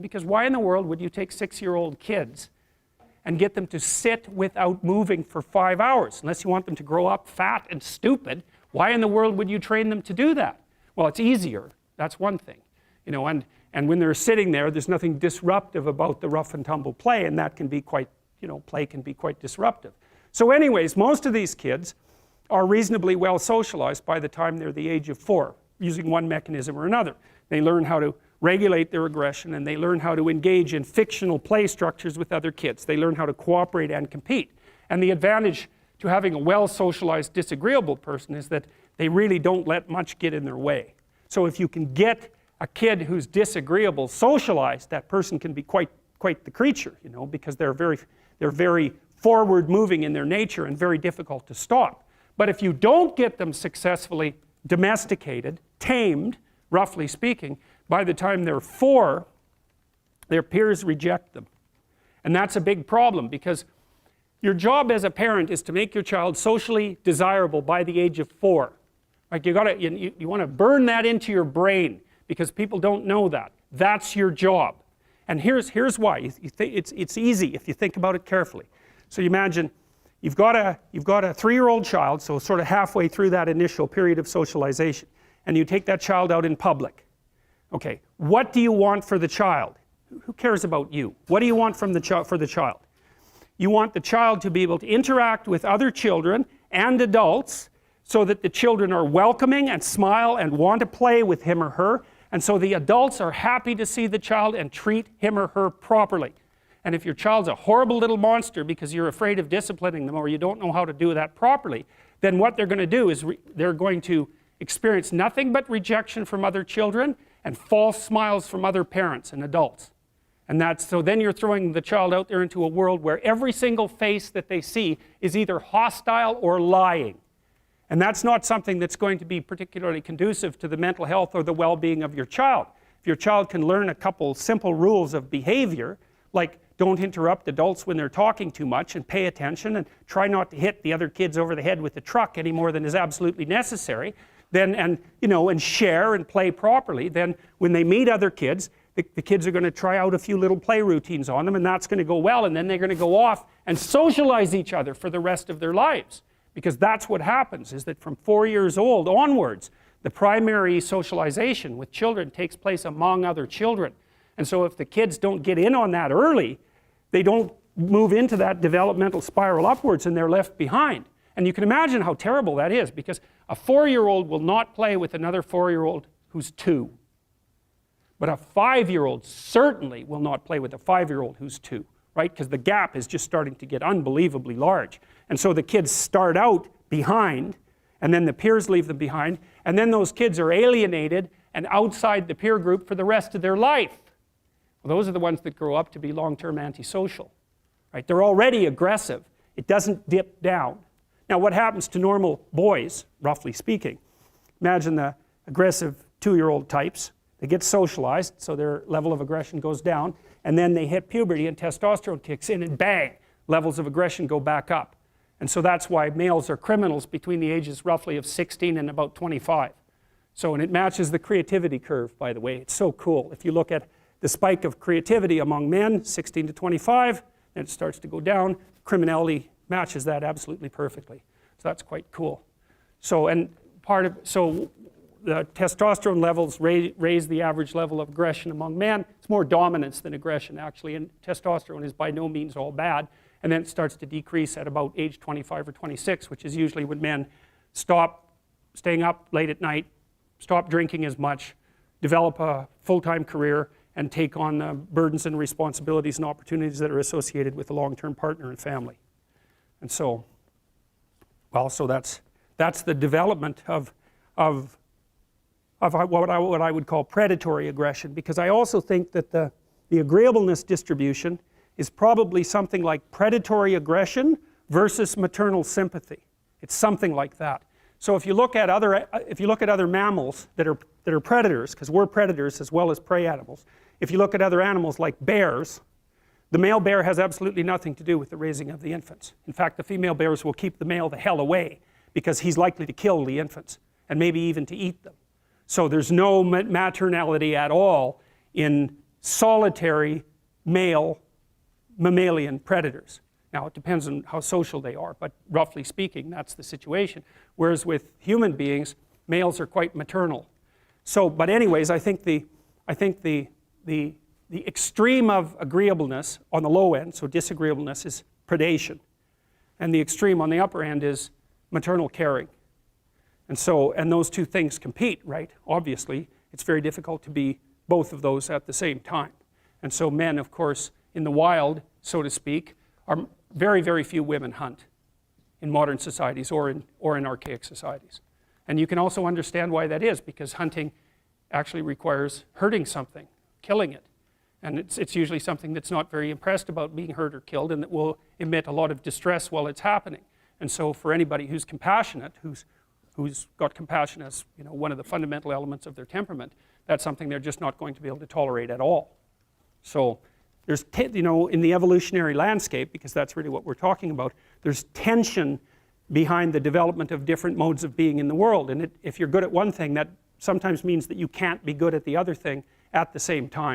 Because why in the world would you take 6-year-old kids and get them to sit without moving for 5 hours? Unless you want them to grow up fat and stupid, why in the world would you train them to do that? Well, it's easier. That's one thing. You know, and when they're sitting there, there's nothing disruptive about the rough and tumble play, and that can be quite, you know, play can be quite disruptive. So anyways, most of these kids are reasonably well socialized by the time they're the age of 4, using one mechanism or another. They learn how to regulate their aggression, and they learn how to engage in fictional play structures with other kids. They learn how to cooperate and compete. And the advantage to having a well-socialized disagreeable person is that they really don't let much get in their way. So if you can get a kid who's disagreeable socialized, that person can be quite the creature, you know, because they're very forward-moving in their nature and very difficult to stop. But if you don't get them successfully domesticated, tamed, roughly speaking, by the time they're 4, their peers reject them. And that's a big problem, because your job as a parent is to make your child socially desirable by the age of 4. Like you want to burn that into your brain, because people don't know that. That's your job. And here's why. It's easy if you think about it carefully. So you imagine you've got a 3-year-old child, so sort of halfway through that initial period of socialization, and you take that child out in public. Okay, what do you want for the child? Who cares about you? What do you want from for the child? You want the child to be able to interact with other children and adults so that the children are welcoming and smile and want to play with him or her, and so the adults are happy to see the child and treat him or her properly. And if your child's a horrible little monster because you're afraid of disciplining them or you don't know how to do that properly, then what they're going to do is they're going to experience nothing but rejection from other children and false smiles from other parents and adults. And so then you're throwing the child out there into a world where every single face that they see is either hostile or lying. And that's not something that's going to be particularly conducive to the mental health or the well-being of your child. If your child can learn a couple simple rules of behavior, like don't interrupt adults when they're talking too much, and pay attention, and try not to hit the other kids over the head with the truck any more than is absolutely necessary, then, and share and play properly, then when they meet other kids, the kids are going to try out a few little play routines on them, and that's going to go well, and then they're going to go off and socialize each other for the rest of their lives. Because that's what happens, is that from 4 years old onwards, the primary socialization with children takes place among other children. And so if the kids don't get in on that early, they don't move into that developmental spiral upwards, and they're left behind. And you can imagine how terrible that is, because a 4-year-old will not play with another 4-year-old who's 2. But a 5-year-old certainly will not play with a 5-year-old who's 2, right? Because the gap is just starting to get unbelievably large. And so the kids start out behind, and then the peers leave them behind, and then those kids are alienated and outside the peer group for the rest of their life. Well, those are the ones that grow up to be long-term antisocial, right? They're already aggressive. It doesn't dip down. Now, what happens to normal boys, roughly speaking? Imagine the aggressive 2-year-old types. They get socialized, so their level of aggression goes down, and then they hit puberty and testosterone kicks in, and bang, levels of aggression go back up. And so that's why males are criminals between the ages roughly of 16 and about 25. So, and it matches the creativity curve, by the way. It's so cool. If you look at the spike of creativity among men, 16 to 25, then it starts to go down. Criminality matches that absolutely perfectly. So that's quite cool. So, and so the testosterone levels raise the average level of aggression among men. It's more dominance than aggression, actually, and testosterone is by no means all bad. And then it starts to decrease at about age 25 or 26, which is usually when men stop staying up late at night, stop drinking as much, develop a full-time career, and take on the burdens and responsibilities and opportunities that are associated with a long-term partner and family. And so, well, so that's the development of what I would call predatory aggression, because I also think that the agreeableness distribution is probably something like predatory aggression versus maternal sympathy. It's something like that. So if you look at other mammals that are predators, because we're predators as well as prey animals, if you look at other animals like bears, the male bear has absolutely nothing to do with the raising of the infants. In fact, the female bears will keep the male the hell away, because he's likely to kill the infants and maybe even to eat them. So there's no maternality at all in solitary male mammalian predators. Now it depends on how social they are, but roughly speaking that's the situation. Whereas with human beings, males are quite maternal. So, but anyways, I think the extreme of agreeableness on the low end, so disagreeableness, is predation. And the extreme on the upper end is maternal caring. And so, and those two things compete, right? Obviously, it's very difficult to be both of those at the same time. And so men, of course, in the wild, so to speak, are very, very few women hunt in modern societies or in archaic societies. And you can also understand why that is, because hunting actually requires hurting something, killing it. And it's usually something that's not very impressed about being hurt or killed, and that will emit a lot of distress while it's happening. And so for anybody who's compassionate, who's got compassion as, you know, one of the fundamental elements of their temperament, that's something they're just not going to be able to tolerate at all. So there's, you know, in the evolutionary landscape, because that's really what we're talking about, there's tension behind the development of different modes of being in the world. And if you're good at one thing, that sometimes means that you can't be good at the other thing at the same time.